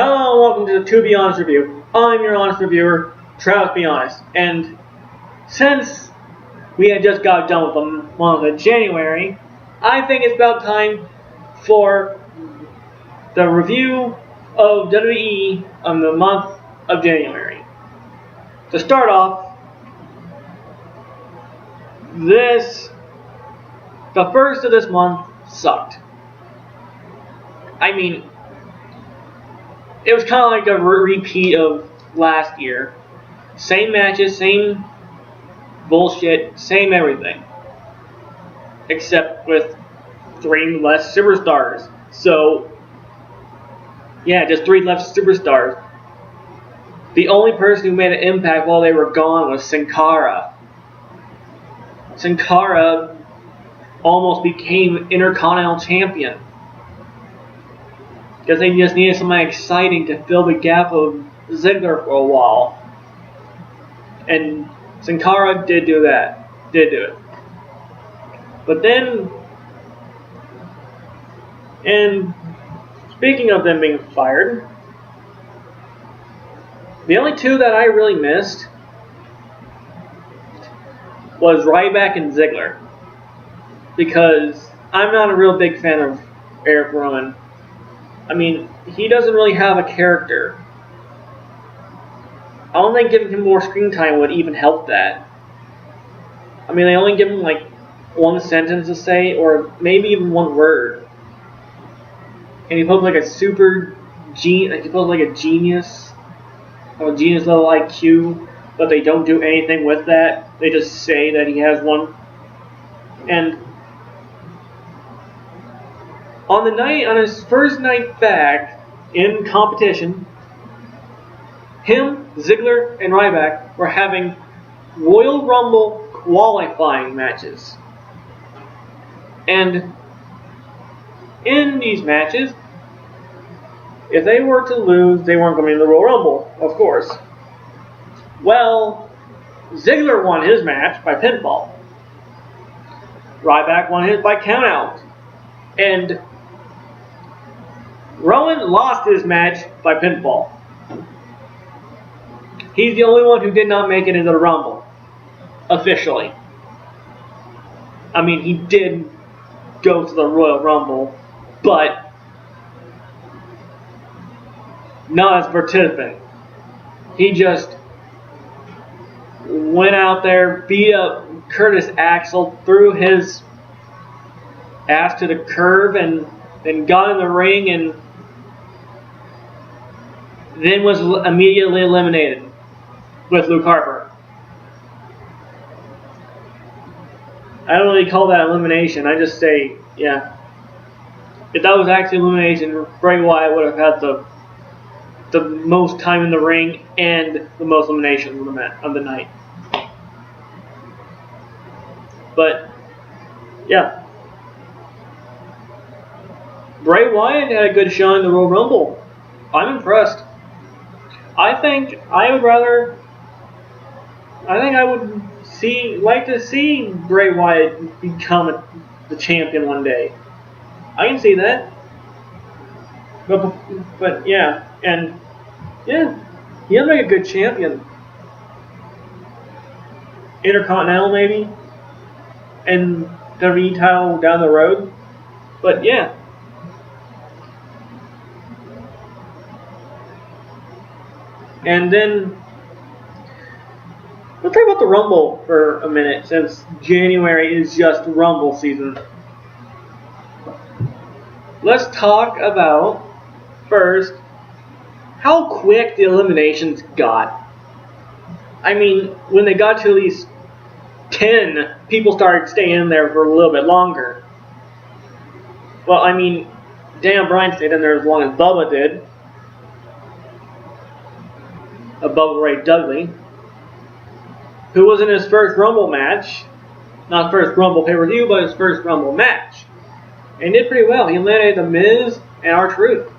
Hello and welcome to the To Be Honest Review. I'm your honest reviewer, Travis Be Honest. And since we had just got done with the month of January, I think it's about time for the review of WWE on the month of January. To start off, the first of this month sucked. I mean, it was kind of like a repeat of last year. Same matches, same bullshit, same everything. Except with 3 less superstars. So, yeah, just 3 less superstars. The only person who made an impact while they were gone was Sin Cara. Sin Cara almost became Intercontinental Champion. Because they just needed something exciting to fill the gap of Ziggler for a while. And Sin Cara did do that. Did do it. But then, and speaking of them being fired, the only 2 that I really missed was Ryback and Ziggler. Because I'm not a real big fan of Eric Rowan. I mean, he doesn't really have a character. I don't think giving him more screen time would even help that. I mean, they only give him like 1 sentence to say, or maybe even 1 word. And he poses like a genius, or a genius level IQ, but they don't do anything with that. They just say that he has one. And on his first night back in competition, him, Ziggler, and Ryback were having Royal Rumble qualifying matches. And in these matches, if they were to lose, they weren't going to be in the Royal Rumble, of course. Well, Ziggler won his match by pinfall. Ryback won his by countout. And Rowan lost his match by pinfall. He's the only one who did not make it into the Rumble. Officially. I mean, he did go to the Royal Rumble, but not as a participant. He just went out there, beat up Curtis Axel, threw his ass to the curb, and then got in the ring, and then was immediately eliminated with Luke Harper. I don't really call that elimination. I just say, yeah. If that was actually elimination, Bray Wyatt would have had the most time in the ring and the most eliminations of the night. But, yeah. Bray Wyatt had a good showing in the Royal Rumble. I'm impressed. I think I would like to see Bray Wyatt become the champion one day. I can see that. But yeah, and yeah, he'll make a good champion. Intercontinental maybe, and WWE title down the road. But yeah. And then, let's talk about the Rumble for a minute, since January is just Rumble season. Let's talk about, first, how quick the eliminations got. I mean, when they got to at least 10, people started staying there for a little bit longer. Well, I mean, Daniel Bryan stayed in there as long as Bubba did. Bubba Ray Dudley, who was in his first Rumble match, not first Rumble pay-per-view, but his first Rumble match, and did pretty well. He eliminated The Miz and R-Truth.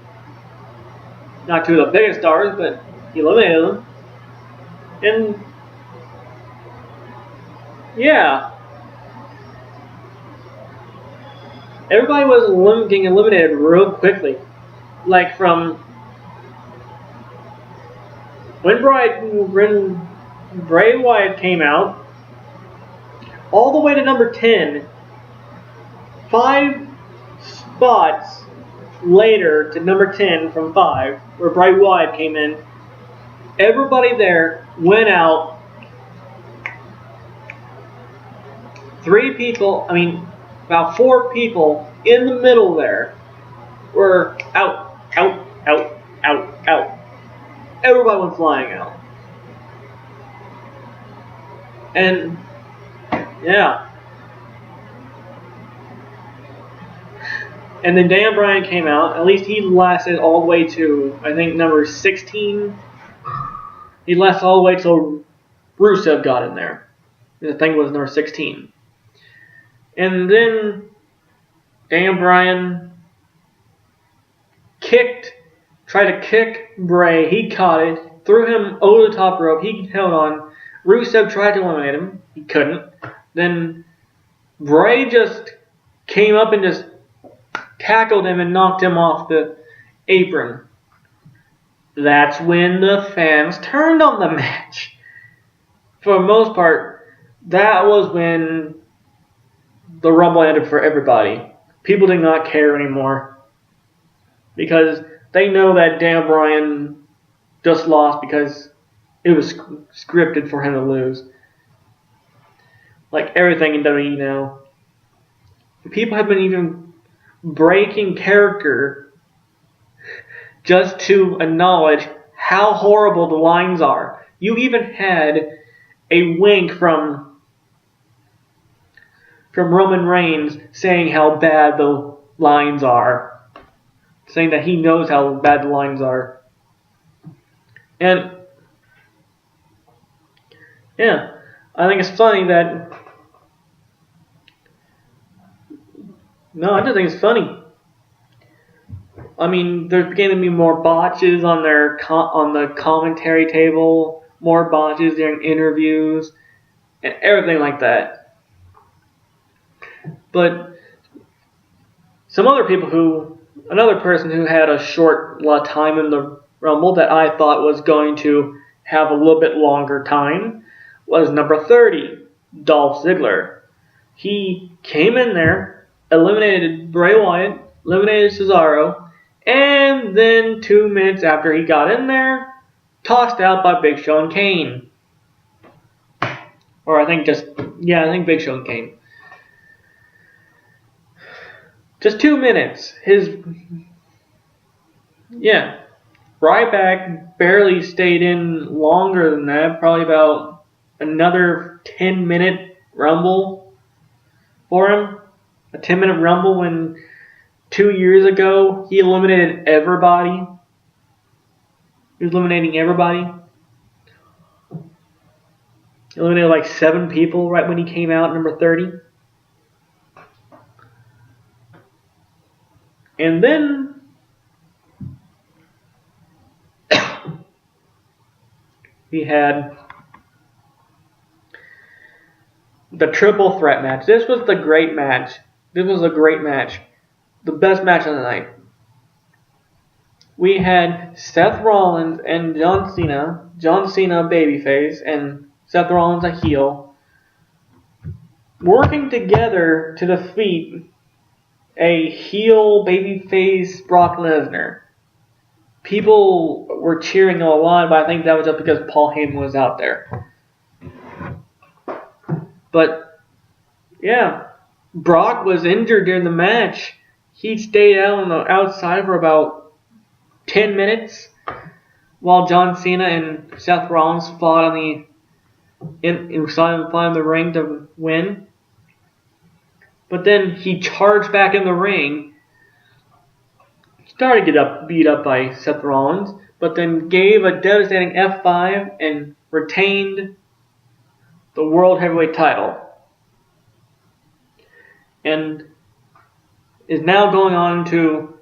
Not 2 of the biggest stars, but he eliminated them. And yeah, everybody was getting eliminated real quickly. Like from when Bray Wyatt came out, all the way to number 10, 5 spots later to number 10 from 5, where Bray Wyatt came in, everybody there went out. 4 people in the middle there were out. Everybody went flying out. And, yeah. And then Dan Bryan came out. At least he lasted all the way to, I think, number 16. He lasted all the way till Rusev got in there. The thing was number 16. And then Dan Bryan tried to kick Bray. He caught it, threw him over the top rope. He held on. Rusev tried to eliminate him. He couldn't. Then Bray just came up and just tackled him and knocked him off the apron. That's when the fans turned on the match. For the most part, that was when the Rumble ended for everybody. People did not care anymore because they know that Dan Bryan just lost because it was scripted for him to lose. Like everything in WWE now. People have been even breaking character just to acknowledge how horrible the lines are. You even had a wink from Roman Reigns saying how bad the lines are. Saying that he knows how bad the lines are. And, yeah, I think it's funny that... No, I just think it's funny. I mean, there's beginning to be more botches on the commentary table, more botches during interviews, and everything like that. But another person who had a short time in the Rumble that I thought was going to have a little bit longer time was number 30, Dolph Ziggler. He came in there, eliminated Bray Wyatt, eliminated Cesaro, and then 2 minutes after he got in there, tossed out by Big Show and Kane. Or I think Big Show and Kane. Just 2 minutes. Ryback barely stayed in longer than that. Probably about another 10-minute Rumble for him. A 10-minute Rumble when 2 years ago he eliminated everybody. He was eliminating everybody. He eliminated like 7 people right when he came out, number 30. And then we had the triple threat match. This was the great match. This was a great match. The best match of the night. We had Seth Rollins and John Cena. John Cena babyface and Seth Rollins a heel. Working together to defeat a heel babyface Brock Lesnar. People were cheering a lot, but I think that was just because Paul Heyman was out there. But, yeah, Brock was injured during the match. He stayed out on the outside for about 10 minutes while John Cena and Seth Rollins fought in the ring to win. But then he charged back in the ring, started to get beat up by Seth Rollins, but then gave a devastating F5 and retained the World Heavyweight title. And is now going on to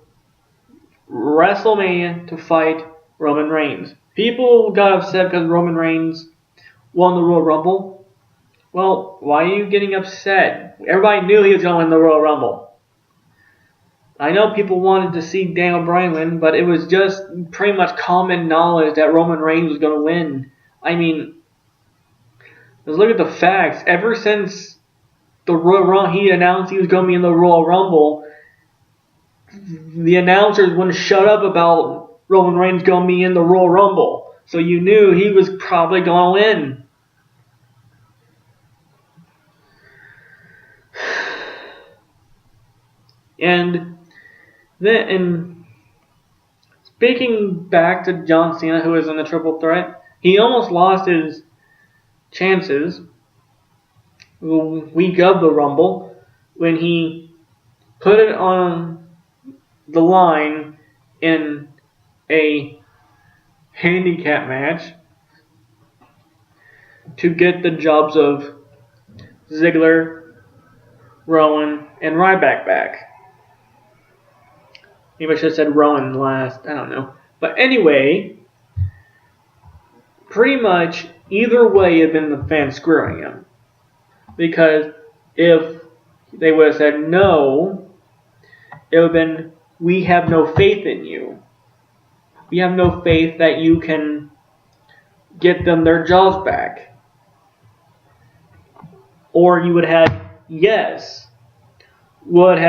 WrestleMania to fight Roman Reigns. People got upset because Roman Reigns won the Royal Rumble. Well, why are you getting upset? Everybody knew he was going to win the Royal Rumble. I know people wanted to see Daniel Bryan win, but it was just pretty much common knowledge that Roman Reigns was going to win. I mean, let's look at the facts. Ever since the Royal Rumble, he announced he was going to be in the Royal Rumble, the announcers wouldn't shut up about Roman Reigns going to be in the Royal Rumble. So you knew he was probably going to win. And speaking back to John Cena, who was in the Triple Threat, he almost lost his chances the week of the Rumble when he put it on the line in a handicap match to get the jobs of Ziggler, Rowan, and Ryback back. Maybe I should have said Rowan last. I don't know. But anyway, pretty much either way had been the fans screwing him. Because if they would have said no, it would have been, we have no faith in you. We have no faith that you can get them their jobs back. Or you would have yes, would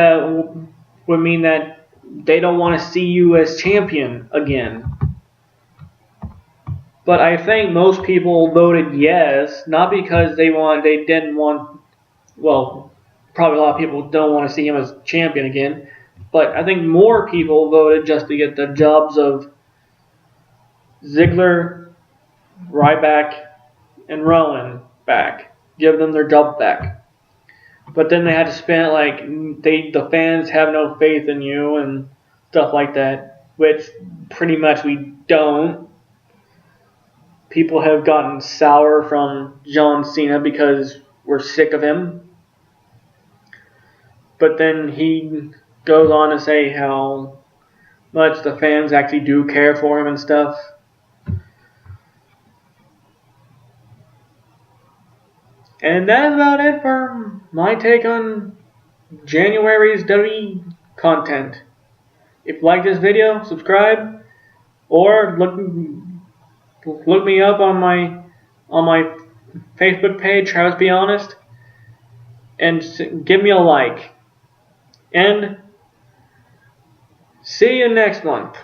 mean that they don't want to see you as champion again. But I think most people voted yes, not because they didn't want, well, probably a lot of people don't want to see him as champion again, but I think more people voted just to get the jobs of Ziggler, Ryback, and Rowan back. Give them their job back. But then they had to spend the fans have no faith in you and stuff like that, which pretty much we don't. People have gotten sour from John Cena because we're sick of him. But then he goes on to say how much the fans actually do care for him and stuff. And that's about it for my take on January's WWE content. If you like this video, subscribe, or look me up on my Facebook page, Travis Be Honest, and give me a like. And see you next month.